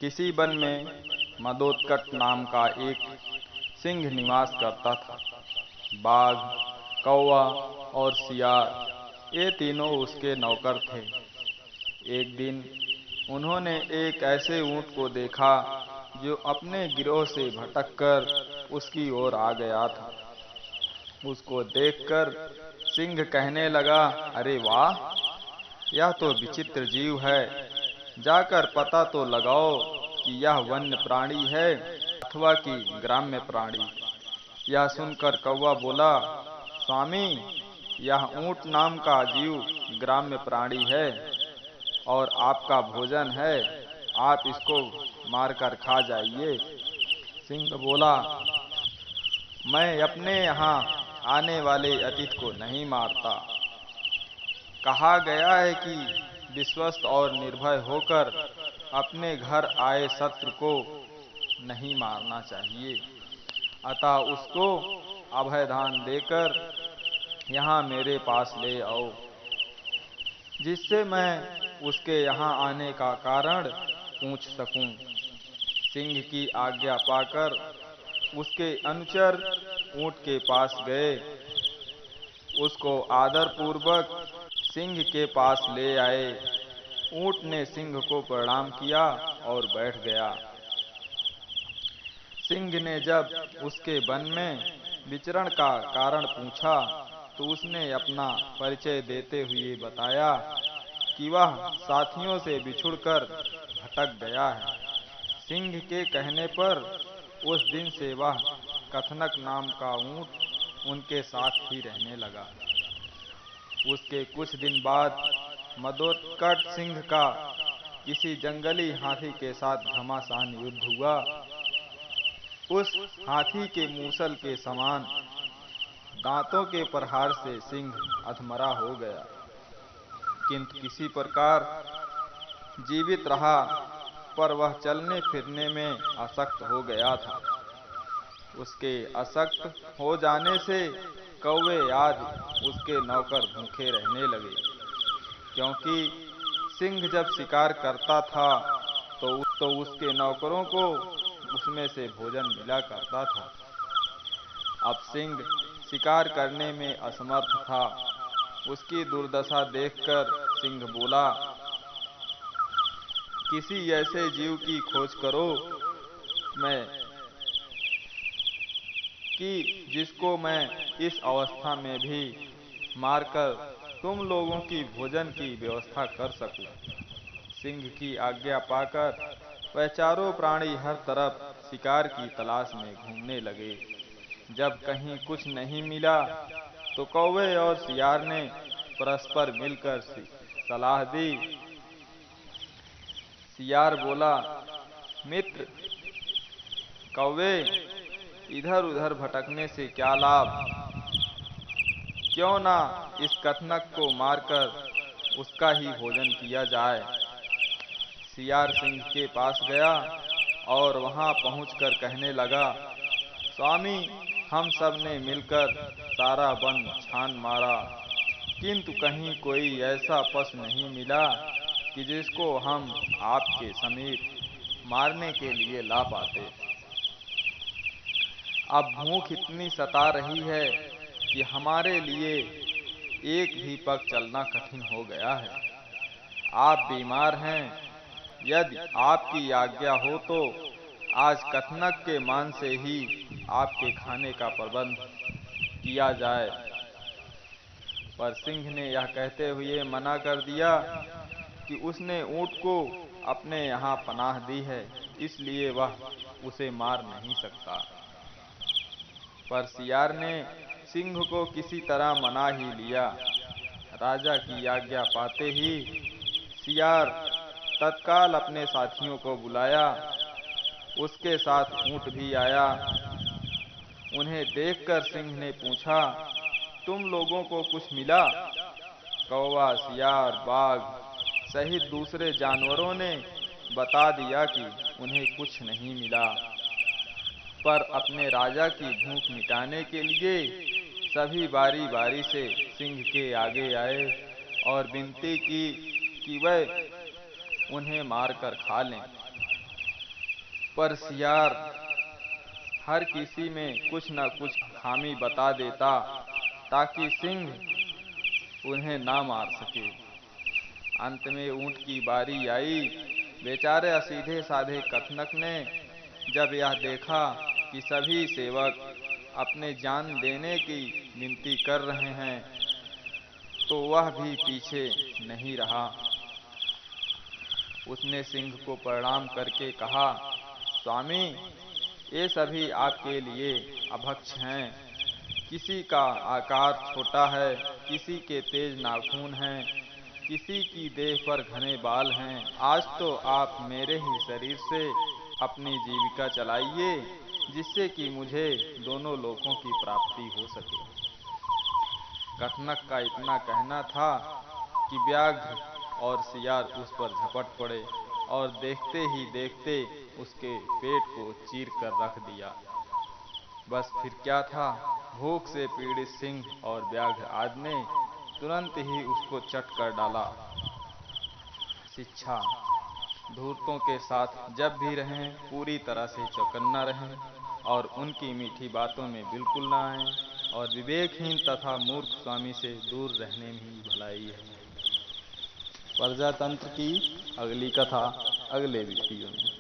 किसी वन में मदोत्कट नाम का एक सिंह निवास करता था। बाघ, कौवा और सियार ये तीनों उसके नौकर थे। एक दिन उन्होंने एक ऐसे ऊंट को देखा जो अपने गिरोह से भटककर उसकी ओर आ गया था। उसको देखकर सिंह कहने लगा, अरे वाह, यह तो विचित्र जीव है। जाकर पता तो लगाओ कि यह वन्य प्राणी है अथवा कि ग्राम्य प्राणी। यह सुनकर कौवा बोला, स्वामी, यह ऊंट नाम का जीव ग्राम्य प्राणी है और आपका भोजन है, आप इसको मारकर खा जाइए। सिंह बोला, मैं अपने यहाँ आने वाले अतिथि को नहीं मारता। कहा गया है कि विश्वस्त और निर्भय होकर अपने घर आए शत्रु को नहीं मारना चाहिए। अतः उसको अभयदान देकर यहाँ मेरे पास ले आओ, जिससे मैं उसके यहाँ आने का कारण पूछ सकूं। सिंह की आज्ञा पाकर उसके अनुचर ऊंट के पास गए, उसको आदर पूर्वक सिंह के पास ले आए। ऊंट ने सिंह को प्रणाम किया और बैठ गया। सिंह ने जब उसके वन में विचरण का कारण पूछा तो उसने अपना परिचय देते हुए बताया कि वह साथियों से बिछुड़कर भटक गया है। सिंह के कहने पर उस दिन से वह कथनक नाम का ऊंट उनके साथ ही रहने लगा। उसके कुछ दिन बाद मदोत्कट सिंह का किसी जंगली हाथी के साथ घमासान युद्ध हुआ। उस हाथी के मूसल के समान दांतों के प्रहार से सिंह अधमरा हो गया, किंतु किसी प्रकार जीवित रहा, पर वह चलने फिरने में अशक्त हो गया था। उसके अशक्त हो जाने से कौवे आदि उसके नौकर भूखे रहने लगे, क्योंकि सिंह जब शिकार करता था तो उसके नौकरों को उसमें से भोजन मिला करता था। अब सिंह शिकार करने में असमर्थ था। उसकी दुर्दशा देखकर सिंह बोला, किसी ऐसे जीव की खोज करो जिसको मैं इस अवस्था में भी मारकर तुम लोगों की भोजन की व्यवस्था कर सकूं। सिंह की आज्ञा पाकर वह चारों प्राणी हर तरफ शिकार की तलाश में घूमने लगे। जब कहीं कुछ नहीं मिला तो कौवे और सियार ने परस्पर मिलकर सलाह दी। सियार बोला, मित्र, कौवे, इधर उधर भटकने से क्या लाभ? क्यों ना इस कथनक को मारकर उसका ही भोजन किया जाए। सियार सिंह के पास गया और वहां पहुंचकर कहने लगा, स्वामी, हम सब ने मिलकर सारा वन छान मारा, किंतु कहीं कोई ऐसा पशु नहीं मिला कि जिसको हम आपके समीप मारने के लिए ला पाते। अब भूख इतनी सता रही है कि हमारे लिए एक भी पग चलना कठिन हो गया है। आप बीमार हैं, यदि आपकी आज्ञा हो तो आज कथनक के मान से ही आपके खाने का प्रबंध किया जाए। पर सिंह ने यह कहते हुए मना कर दिया कि उसने ऊंट को अपने यहाँ पनाह दी है, इसलिए वह उसे मार नहीं सकता। पर सियार ने सिंह को किसी तरह मना ही लिया। राजा की आज्ञा पाते ही सियार तत्काल अपने साथियों को बुलाया। उसके साथ ऊंट भी आया। उन्हें देखकर सिंह ने पूछा, तुम लोगों को कुछ मिला? कौवा, सियार, बाघ सहित दूसरे जानवरों ने बता दिया कि उन्हें कुछ नहीं मिला, पर अपने राजा की भूख मिटाने के लिए सभी बारी बारी से सिंह के आगे आए और विनती की कि वह उन्हें मारकर खा लें। पर सियार हर किसी में कुछ न कुछ खामी बता देता ताकि सिंह उन्हें ना मार सके। अंत में ऊंट की बारी आई। बेचारे सीधे साधे कथनक ने जब यह देखा कि सभी सेवक अपने जान देने की विनती कर रहे हैं तो वह भी पीछे नहीं रहा। उसने सिंह को प्रणाम करके कहा, स्वामी, ये सभी आपके लिए अभक्ष हैं। किसी का आकार छोटा है, किसी के तेज नाखून हैं, किसी की देह पर घने बाल हैं। आज तो आप मेरे ही शरीर से अपनी जीविका चलाइए, जिससे कि मुझे दोनों लोकों की प्राप्ति हो सके। कथनक का इतना कहना था कि व्याघ्र और सियार उस पर झपट पड़े और देखते ही देखते उसके पेट को चीर कर रख दिया। बस फिर क्या था, भूख से पीड़ित सिंह और व्याघ्र आदि ने तुरंत ही उसको चट कर डाला। शिक्षा: धूर्तों के साथ जब भी रहें पूरी तरह से चौकन्ना रहें और उनकी मीठी बातों में बिल्कुल ना आएं, और विवेकहीन तथा मूर्ख स्वामी से दूर रहने में ही भलाई है। प्रजातंत्र की अगली कथा अगले वीडियो में।